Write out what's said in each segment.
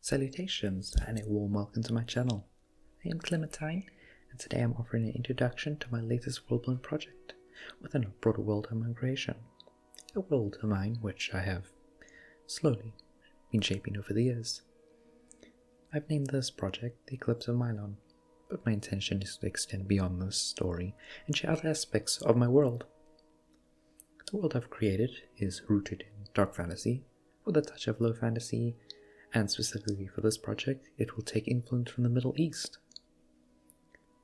Salutations and a warm welcome to my channel. I am Clementine, and today I'm offering an introduction to my latest worldbuilding project within a broader world of my creation. A world of mine which I have slowly been shaping over the years. I've named this project the Eclipse of Milon, but my intention is to extend beyond this story and share other aspects of my world. The world I've created is rooted in dark fantasy, with a touch of low fantasy, and specifically for this project, it will take influence from the Middle East.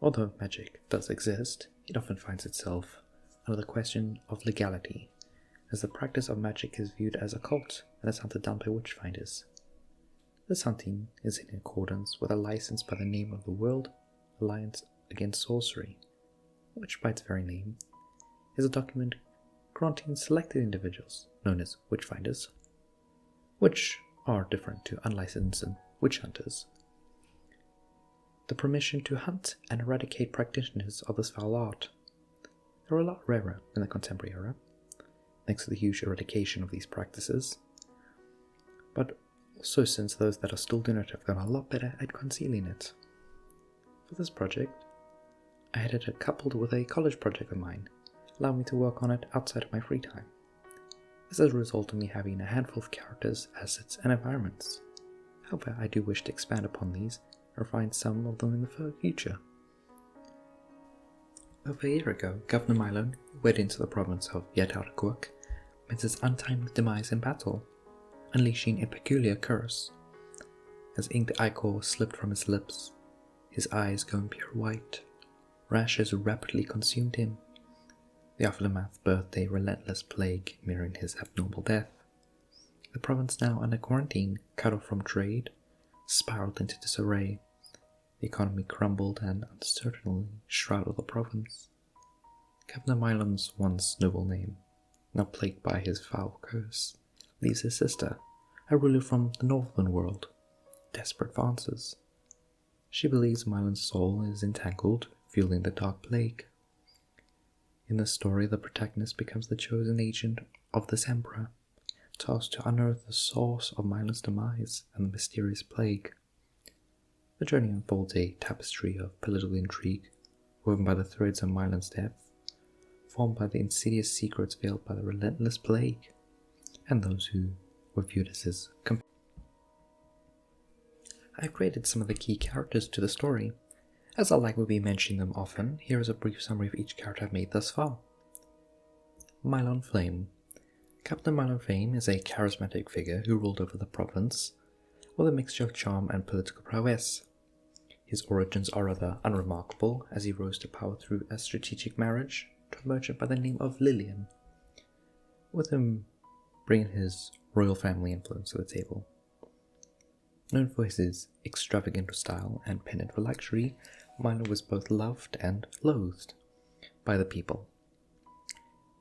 Although magic does exist, it often finds itself under the question of legality, as the practice of magic is viewed as occult and is hunted down by witchfinders. This hunting is in accordance with a license by the name of the World Alliance Against Sorcery, which by its very name is a document granting selected individuals, known as witchfinders, which are different to unlicensed witch hunters, the permission to hunt and eradicate practitioners of this foul art. They are a lot rarer in the contemporary era, thanks to the huge eradication of these practices, but also since those that are still doing it have gotten a lot better at concealing it. For this project, I had it coupled with a college project of mine, allowing me to work on it outside of my free time. This has resulted in me having a handful of characters, assets, and environments. However, I do wish to expand upon these or find some of them in the future. Over a year ago, Governor Milon, who wed into the province of Yatarquak, met his untimely demise in battle, unleashing a peculiar curse. As inked ichor slipped from his lips, his eyes going pure white, rashes rapidly consumed him. The aftermath birthed a relentless plague mirroring his abnormal death. The province, now under quarantine, cut off from trade, spiraled into disarray. The economy crumbled and uncertainty shrouded the province. Governor Milon's once noble name, now plagued by his foul curse, leaves his sister, a ruler from the northern world, desperate for answers. She believes Milon's soul is entangled, fueling the dark plague. In this story, the protagonist becomes the chosen agent of this emperor, tasked to unearth the source of Milon's demise and the mysterious plague. The journey unfolds a tapestry of political intrigue, woven by the threads of Milon's death, formed by the insidious secrets veiled by the relentless plague, and those who were viewed as his companions. I have created some of the key characters to the story. As I like will be mentioning them often, here is a brief summary of each character I've made thus far. Milon Flame. Captain Milon Flame is a charismatic figure who ruled over the province with a mixture of charm and political prowess. His origins are rather unremarkable, as he rose to power through a strategic marriage to a merchant by the name of Lillian, with him bringing his royal family influence to the table. Known for his extravagant style and pendant for luxury, Milon was both loved and loathed by the people.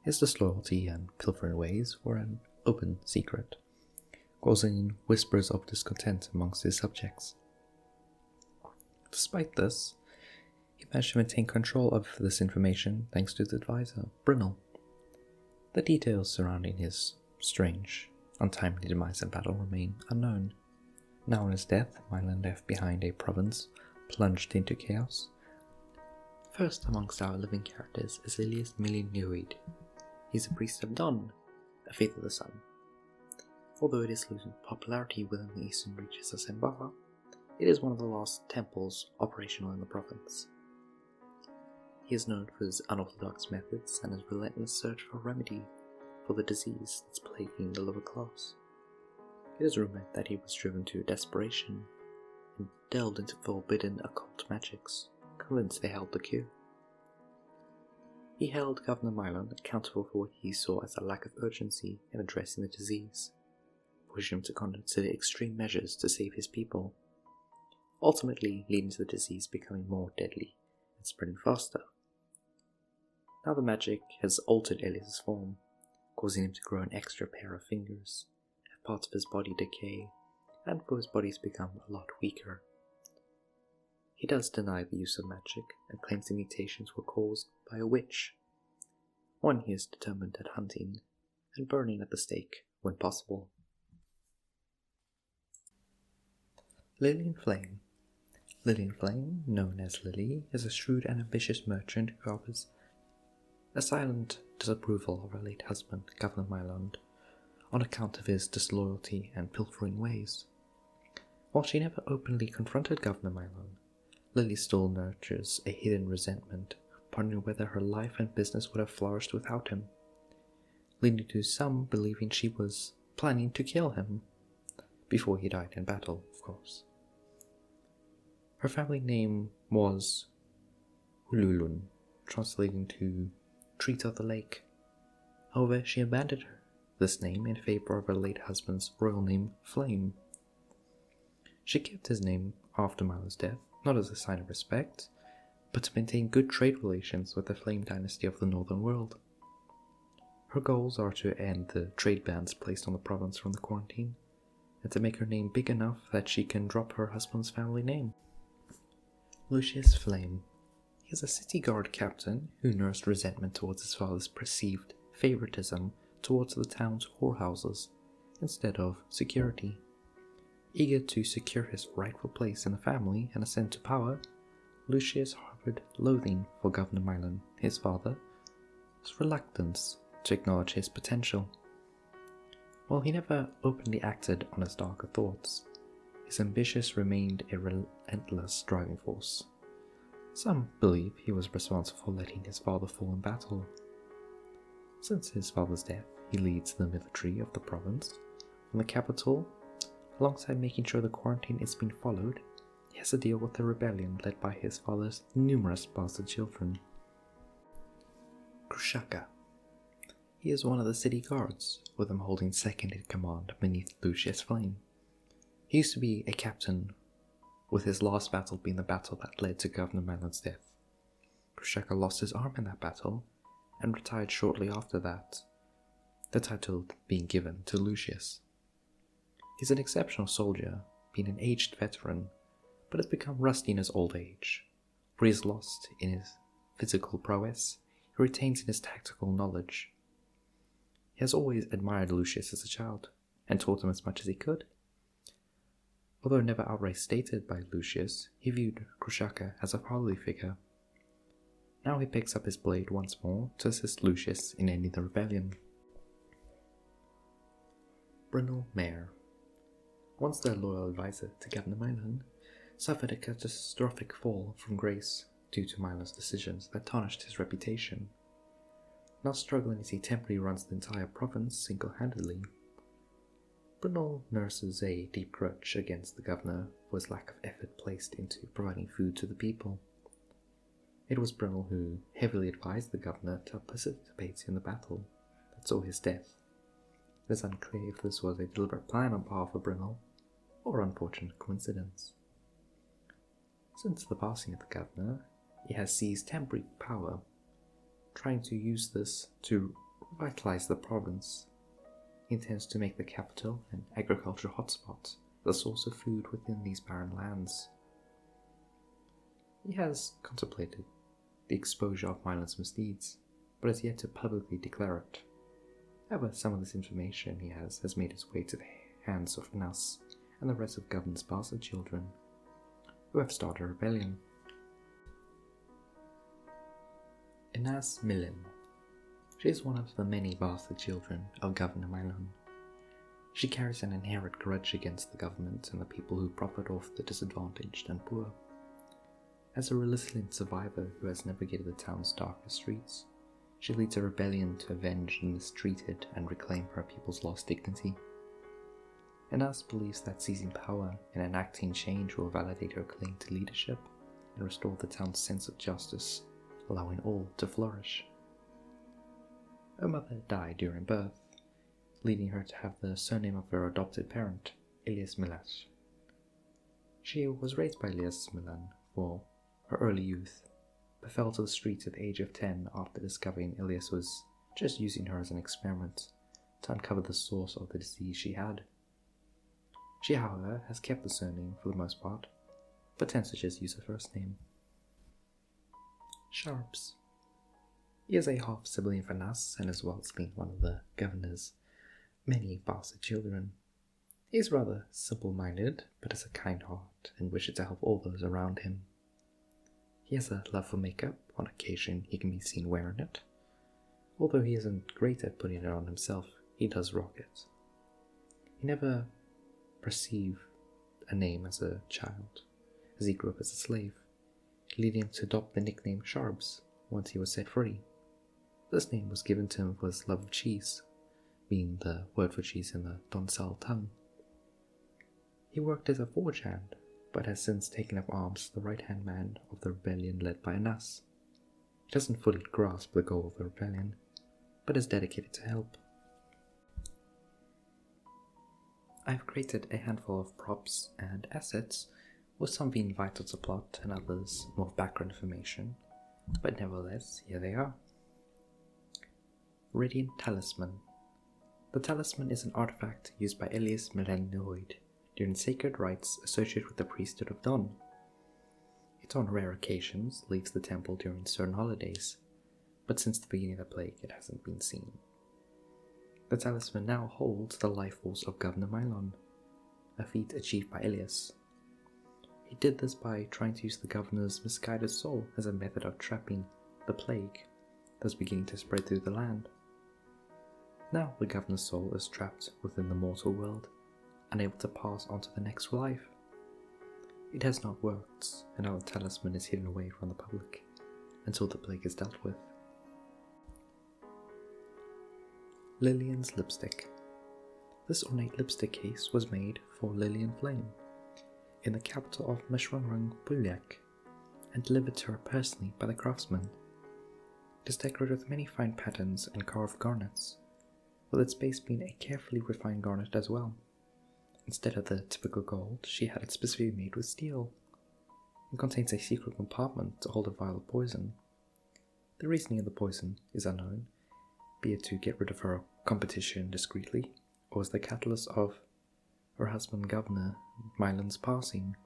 His disloyalty and pilfering ways were an open secret, causing whispers of discontent amongst his subjects. Despite this, he managed to maintain control of this information thanks to his advisor, Brynel. The details surrounding his strange, untimely demise in battle remain unknown. Now on his death, Milon left behind a province plunged into chaos. First amongst our living characters is Elias Milinoid. He's a priest of Don, a faith of the sun. Although it is losing popularity within the eastern reaches of Sambara, it is one of the last temples operational in the province. He is known for his unorthodox methods and his relentless search for a remedy for the disease that's plaguing the lower class. It is rumored that he was driven to desperation and delved into forbidden occult magics, convinced they held the cure. He held Governor Milon accountable for what he saw as a lack of urgency in addressing the disease, pushing him to consider extreme measures to save his people, ultimately leading to the disease becoming more deadly and spreading faster. Now the magic has altered Elias' form, causing him to grow an extra pair of fingers, have parts of his body decay, and for his body to become a lot weaker. He does deny the use of magic and claims the mutations were caused by a witch, one he is determined at hunting and burning at the stake when possible. Lillian Flame. Lillian Flame, known as Lily, is a shrewd and ambitious merchant who harbors a silent disapproval of her late husband, Governor Milon, on account of his disloyalty and pilfering ways. While she never openly confronted Governor Milon, Lily still nurtures a hidden resentment, pondering whether her life and business would have flourished without him, leading to some believing she was planning to kill him, before he died in battle, of course. Her family name was Ululun, translating to Treat of the Lake. However, she abandoned this name in favor of her late husband's royal name, Flame. She kept his name after Milon's death, not as a sign of respect, but to maintain good trade relations with the Flame dynasty of the Northern World. Her goals are to end the trade bans placed on the province from the quarantine, and to make her name big enough that she can drop her husband's family name. Lucius Flame. He is a city guard captain who nursed resentment towards his father's perceived favoritism towards the town's whorehouses instead of security. Eager to secure his rightful place in the family and ascend to power, Lucius harbored loathing for Governor Milon, his father's reluctance to acknowledge his potential. While he never openly acted on his darker thoughts, his ambitions remained a relentless driving force. Some believe he was responsible for letting his father fall in battle. Since his father's death, he leads the military of the province. From the capital, alongside making sure the quarantine is being followed, he has to deal with a rebellion led by his father's numerous bastard children. Krushaka. He is one of the city guards, with him holding second in command beneath Lucius Flame. He used to be a captain, with his last battle being the battle that led to Governor Milon's death. Krushaka lost his arm in that battle, and retired shortly after that, the title being given to Lucius. He's an exceptional soldier, being an aged veteran, but has become rusty in his old age. Where he is lost in his physical prowess, he retains in his tactical knowledge. He has always admired Lucius as a child, and taught him as much as he could. Although never outright stated by Lucius, he viewed Krushaka as a fatherly figure. Now he picks up his blade once more to assist Lucius in ending the rebellion. Brynel Mayer. Once their loyal advisor to Governor Milon, suffered a catastrophic fall from grace due to Milon's decisions that tarnished his reputation. Now struggling as he temporarily runs the entire province single-handedly, Brynel nurses a deep grudge against the governor for his lack of effort placed into providing food to the people. It was Brynel who heavily advised the governor to participate in the battle that saw his death. It is unclear if this was a deliberate plan on behalf of Brynel, or unfortunate coincidence. Since the passing of the governor, he has seized temporary power, trying to use this to revitalize the province. He intends to make the capital an agricultural hotspot, the source of food within these barren lands. He has contemplated the exposure of Milon's misdeeds, but has yet to publicly declare it. However, some of this information he has made its way to the hands of Nas and the rest of Govern's bastard children, who have started a rebellion. Inas Millen. She is one of the many bastard children of Governor Milon. She carries an inherent grudge against the government and the people who profit off the disadvantaged and poor. As a resilient survivor who has navigated the town's darkest streets, she leads a rebellion to avenge the mistreated and reclaim her people's lost dignity. Inas believes that seizing power and enacting change will validate her claim to leadership and restore the town's sense of justice, allowing all to flourish. Her mother died during birth, leading her to have the surname of her adopted parent, Elias Milash. She was raised by Elias Milan for her early youth, but fell to the streets at the age of 10 after discovering Elias was just using her as an experiment to uncover the source of the disease she had. She, however, has kept the surname for the most part, but tends to just use her first name. Sharps. He is a half-sibling for Nas and as well as being one of the governor's many bastard children. He is rather simple-minded, but has a kind heart and wishes to help all those around him. He has a love for makeup. On occasion he can be seen wearing it. Although he isn't great at putting it on himself, he does rock it. He never perceived a name as a child, as he grew up as a slave, leading him to adopt the nickname Sharbs once he was set free. This name was given to him for his love of cheese, being the word for cheese in the Donsal tongue. He worked as a forge hand, but has since taken up arms the right-hand man of the rebellion led by Anas. He doesn't fully grasp the goal of the rebellion, but is dedicated to help. I've created a handful of props and assets, with some being vital to plot and others more background information, but nevertheless, here they are. Radiant Talisman. The talisman is an artifact used by Elias Melanoid during sacred rites associated with the priesthood of Dawn. It on rare occasions leaves the temple during certain holidays, but since the beginning of the plague it hasn't been seen. The talisman now holds the life force of Governor Milon, a feat achieved by Elias. He did this by trying to use the governor's misguided soul as a method of trapping the plague that was beginning to spread through the land. Now the governor's soul is trapped within the mortal world, unable to pass on to the next life. It has not worked, and our talisman is hidden away from the public until the plague is dealt with. Lillian's Lipstick. This ornate lipstick case was made for Lillian Flame in the capital of Meshwangrang Bulyak and delivered to her personally by the craftsman. It is decorated with many fine patterns and carved garnets, with its base being a carefully refined garnet as well. Instead of the typical gold, she had it specifically made with steel. It contains a secret compartment to hold a vial of poison. The reasoning of the poison is unknown, be it to get rid of her competition discreetly, or as the catalyst of her husband Governor Milon's passing.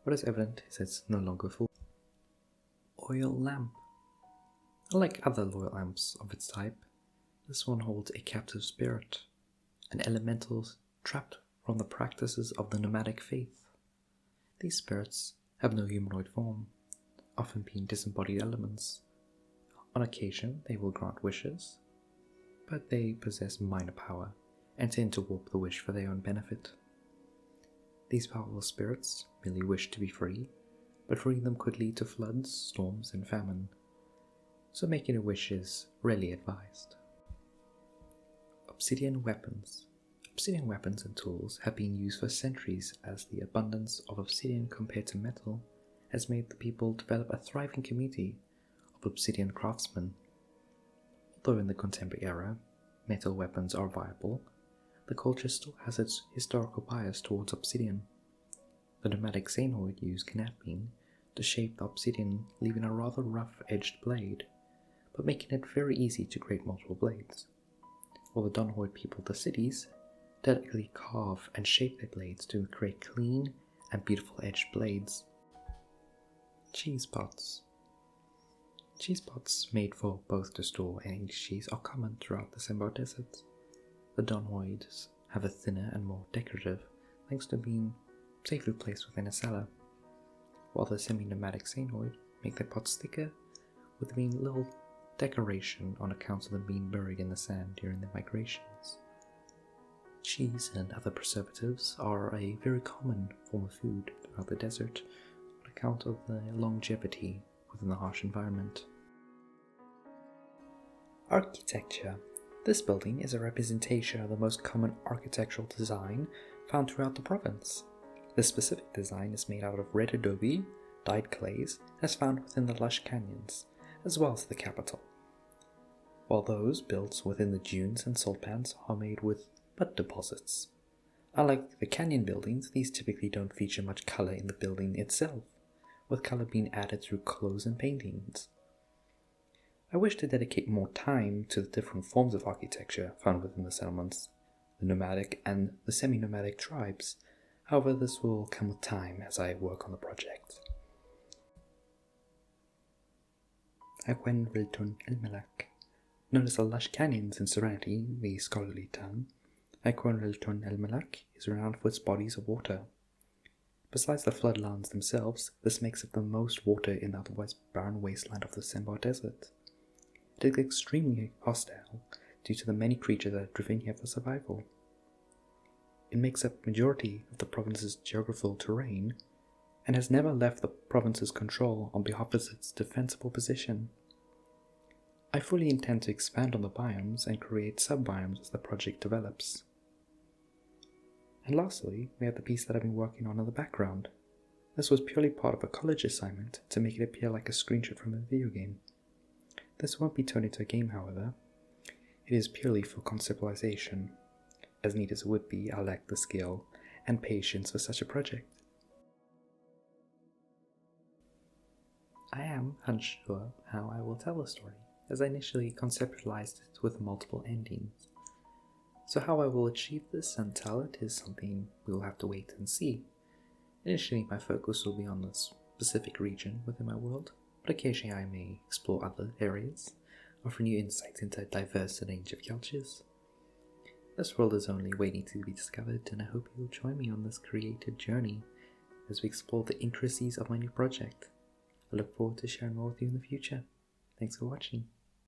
What is evident is it's no longer full. Oil Lamp. Unlike other oil lamps of its type, this one holds a captive spirit, an elemental trapped from the practices of the nomadic faith. These spirits have no humanoid form, often being disembodied elements. On occasion they will grant wishes, but they possess minor power and tend to warp the wish for their own benefit. These powerful spirits merely wish to be free, but freeing them could lead to floods, storms, and famine, so making a wish is rarely advised. Obsidian Weapons. Obsidian weapons and tools have been used for centuries, as the abundance of obsidian compared to metal has made the people develop a thriving community of obsidian craftsmen. Although in the contemporary era, metal weapons are viable, the culture still has its historical bias towards obsidian. The nomadic Xenoid used knapping to shape the obsidian, leaving a rather rough-edged blade, but making it very easy to create multiple blades, while the Donhoid people of the cities delicately carve and shape their blades to create clean and beautiful edged blades. Cheese pots. Cheese pots made for both to store and aged cheese are common throughout the Sambor Desert. The Donhoids have a thinner and more decorative, thanks to being safely placed within a cellar, while the semi-nomadic Xenoid make their pots thicker, with being little decoration on account of them being buried in the sand during their migrations. Cheese and other preservatives are a very common form of food throughout the desert on account of the longevity within the harsh environment. Architecture. This building is a representation of the most common architectural design found throughout the province. This specific design is made out of red adobe, dyed clays, as found within the lush canyons, as well as the capital, while those built within the dunes and salt pans are made with mud deposits. Unlike the canyon buildings, these typically don't feature much color in the building itself, with color being added through clothes and paintings. I wish to dedicate more time to the different forms of architecture found within the settlements, the nomadic and the semi-nomadic tribes. However, this will come with time as I work on the project. Agwen Riltun El Melak. Known as the lush canyons in surrounding the scholarly town, Aquarelton El Malak is renowned for its bodies of water. Besides the floodlands themselves, this makes it the most water in the otherwise barren wasteland of the Simbar Desert. It is extremely hostile due to the many creatures that are driven here for survival. It makes up the majority of the province's geographical terrain and has never left the province's control on behalf of its defensible position. I fully intend to expand on the biomes and create sub-biomes as the project develops. And lastly, we have the piece that I've been working on in the background. This was purely part of a college assignment to make it appear like a screenshot from a video game. This won't be turned into a game, however. It is purely for conceptualization. As neat as it would be, I lack the skill and patience for such a project. I am unsure how I will tell the story, as I initially conceptualized it with multiple endings. So how I will achieve this and tell it is something we will have to wait and see. Initially, my focus will be on the specific region within my world, but occasionally I may explore other areas, offering new insights into a diverse range of cultures. This world is only waiting to be discovered, and I hope you will join me on this creative journey as we explore the intricacies of my new project. I look forward to sharing more with you in the future. Thanks for watching.